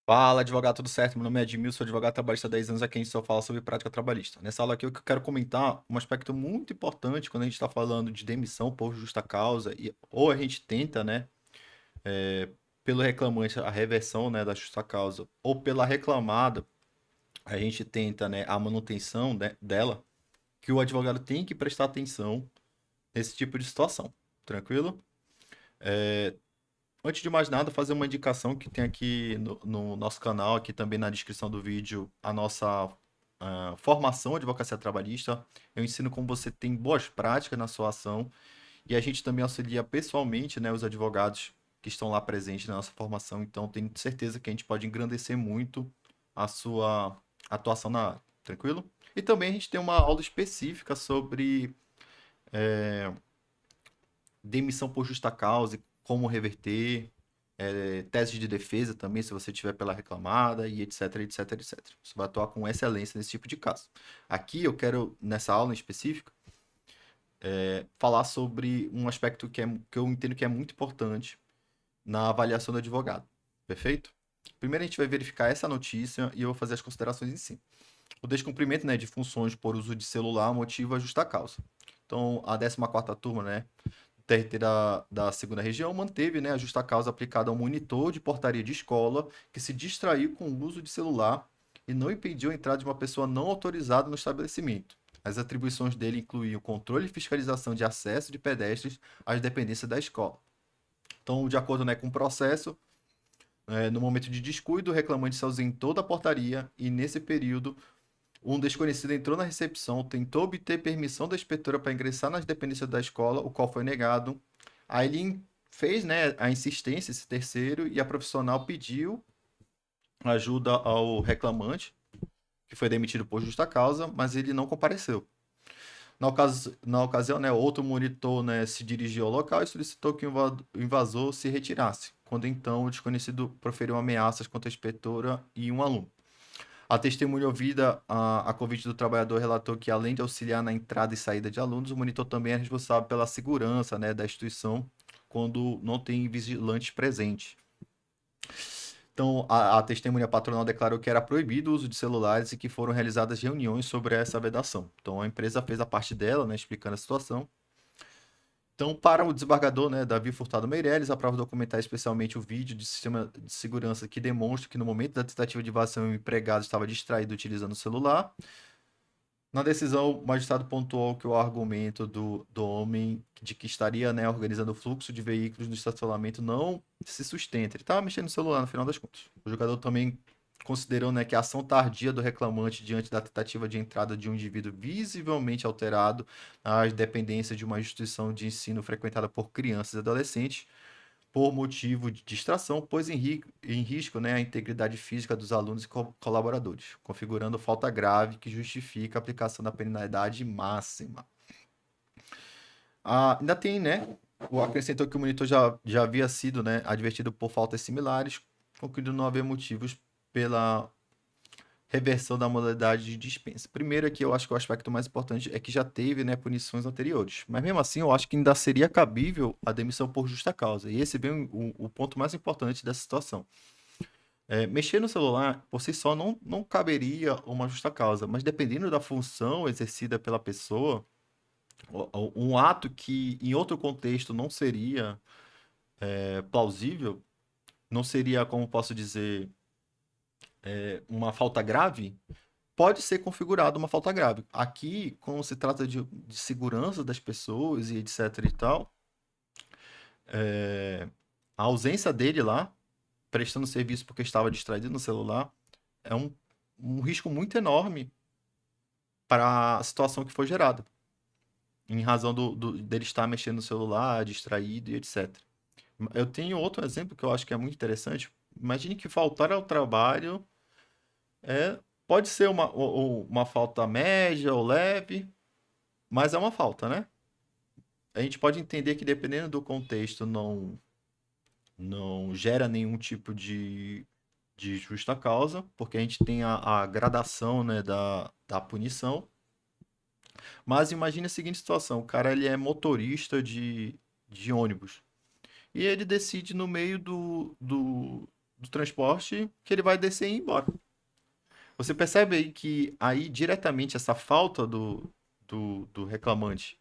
Fala, advogado, tudo certo? Meu nome é Edmilson, sou advogado trabalhista há 10 anos aqui, a gente só fala sobre prática trabalhista. Nessa aula aqui eu quero comentar um aspecto muito importante quando a gente está falando de demissão por justa causa, ou a gente tenta, né, pelo reclamante a reversão, né, da justa causa, ou pela reclamada, a gente tenta, né, a manutenção, né, dela, que o advogado tem que prestar atenção nesse tipo de situação, tranquilo? Antes de mais nada, fazer uma indicação que tem aqui no nosso canal, aqui também na descrição do vídeo, a nossa formação Advocacia Trabalhista. Eu ensino como você tem boas práticas na sua ação e a gente também auxilia pessoalmente, né, os advogados que estão lá presentes na nossa formação. Então, tenho certeza que a gente pode engrandecer muito a sua atuação na área, tranquilo? E também a gente tem uma aula específica sobre demissão por justa causa, e como reverter, tese de defesa também, se você tiver pela reclamada, e etc, etc, etc. Você vai atuar com excelência nesse tipo de caso. Aqui eu quero, nessa aula em específico, falar sobre um aspecto que eu entendo que é muito importante na avaliação do advogado. Perfeito? Primeiro a gente vai verificar essa notícia e eu vou fazer as considerações em si. O descumprimento, né, de funções por uso de celular motiva a justa causa. Então, a 14ª turma, né, TRT da segunda região manteve, né, a justa causa aplicada a um monitor de portaria de escola que se distraiu com o uso de celular e não impediu a entrada de uma pessoa não autorizada no estabelecimento. As atribuições dele incluíam controle e fiscalização de acesso de pedestres às dependências da escola. Então, de acordo, né, com o processo, no momento de descuido, o reclamante se ausentou da portaria e, nesse período, um desconhecido entrou na recepção, tentou obter permissão da inspetora para ingressar nas dependências da escola, o qual foi negado. Aí ele fez, né, a insistência, esse terceiro, e a profissional pediu ajuda ao reclamante, que foi demitido por justa causa, mas ele não compareceu. Na ocasião, né, outro monitor, né, se dirigiu ao local e solicitou que o invasor se retirasse, quando então o desconhecido proferiu ameaças contra a inspetora e um aluno. A testemunha ouvida a convite do trabalhador relatou que, além de auxiliar na entrada e saída de alunos, o monitor também é responsável pela segurança, né, da instituição quando não tem vigilantes presentes. Então, a testemunha patronal declarou que era proibido o uso de celulares e que foram realizadas reuniões sobre essa vedação. Então, a empresa fez a parte dela, né, explicando a situação. Então, para o desembargador, né, Davi Furtado Meirelles, a prova documentar especialmente o vídeo de sistema de segurança que demonstra que no momento da tentativa de invasão o empregado estava distraído utilizando o celular. Na decisão, o magistrado pontuou que o argumento do homem de que estaria, né, organizando o fluxo de veículos no estacionamento não se sustenta. Ele estava mexendo no celular, no final das contas. O jogador também considerou, né, que a ação tardia do reclamante diante da tentativa de entrada de um indivíduo visivelmente alterado às dependências de uma instituição de ensino frequentada por crianças e adolescentes por motivo de distração, pôs em risco, né, a integridade física dos alunos e colaboradores, configurando falta grave que justifica a aplicação da penalidade máxima. Ainda tem, né, acrescentou que o monitor já havia sido, né, advertido por faltas similares, concluindo não haver motivos pela reversão da modalidade de dispensa. Primeiro aqui, eu acho que o aspecto mais importante é que já teve, né, punições anteriores. Mas mesmo assim, eu acho que ainda seria cabível a demissão por justa causa. E esse vem o ponto mais importante dessa situação. Mexer no celular, por si só, não caberia uma justa causa. Mas dependendo da função exercida pela pessoa, um ato que em outro contexto não seria plausível, não seria, como posso dizer, uma falta grave, pode ser configurado uma falta grave. Aqui, como se trata de segurança das pessoas e etc e tal, a ausência dele lá, prestando serviço porque estava distraído no celular, é um risco muito enorme para a situação que foi gerada, em razão dele estar mexendo no celular, distraído e etc. Eu tenho outro exemplo que eu acho que é muito interessante. Imagine que faltar ao trabalho é, pode ser uma falta média ou leve, mas é uma falta, né? A gente pode entender que dependendo do contexto não gera nenhum tipo de justa causa, porque a gente tem a gradação, né, da punição. Mas imagine a seguinte situação: o cara ele é motorista de ônibus e ele decide no meio do transporte que ele vai descer e ir embora. Você percebe aí que aí diretamente essa falta do reclamante,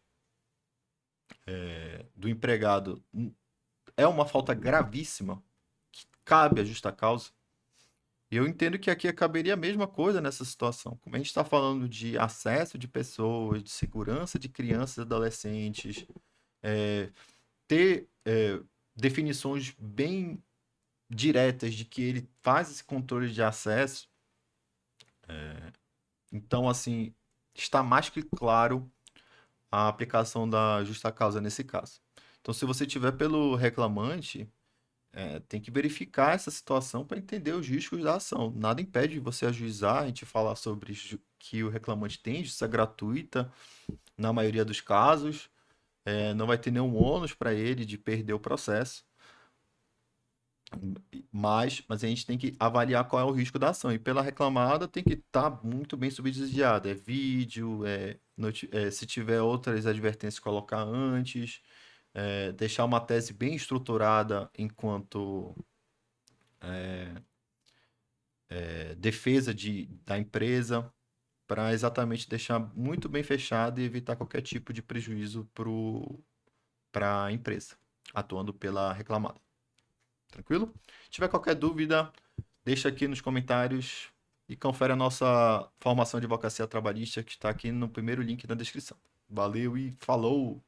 do empregado, é uma falta gravíssima que cabe a justa causa. E eu entendo que aqui caberia a mesma coisa nessa situação. Como a gente está falando de acesso de pessoas, de segurança de crianças e adolescentes, ter definições bem diretas de que ele faz esse controle de acesso. Então, assim, está mais que claro a aplicação da justa causa nesse caso. Então, se você tiver pelo reclamante, tem que verificar essa situação para entender os riscos da ação. Nada impede de você ajuizar, a gente falar sobre que o reclamante tem justiça gratuita, na maioria dos casos, não vai ter nenhum ônus para ele de perder o processo. Mas a gente tem que avaliar qual é o risco da ação. E pela reclamada tem que estar muito bem subsidiado. É vídeo, se tiver outras advertências, colocar antes, deixar uma tese bem estruturada enquanto defesa da empresa, para exatamente deixar muito bem fechado e evitar qualquer tipo de prejuízo para a empresa, atuando pela reclamada. Tranquilo? Se tiver qualquer dúvida, deixa aqui nos comentários e confere a nossa formação de advocacia trabalhista que está aqui no primeiro link na descrição. Valeu e falou!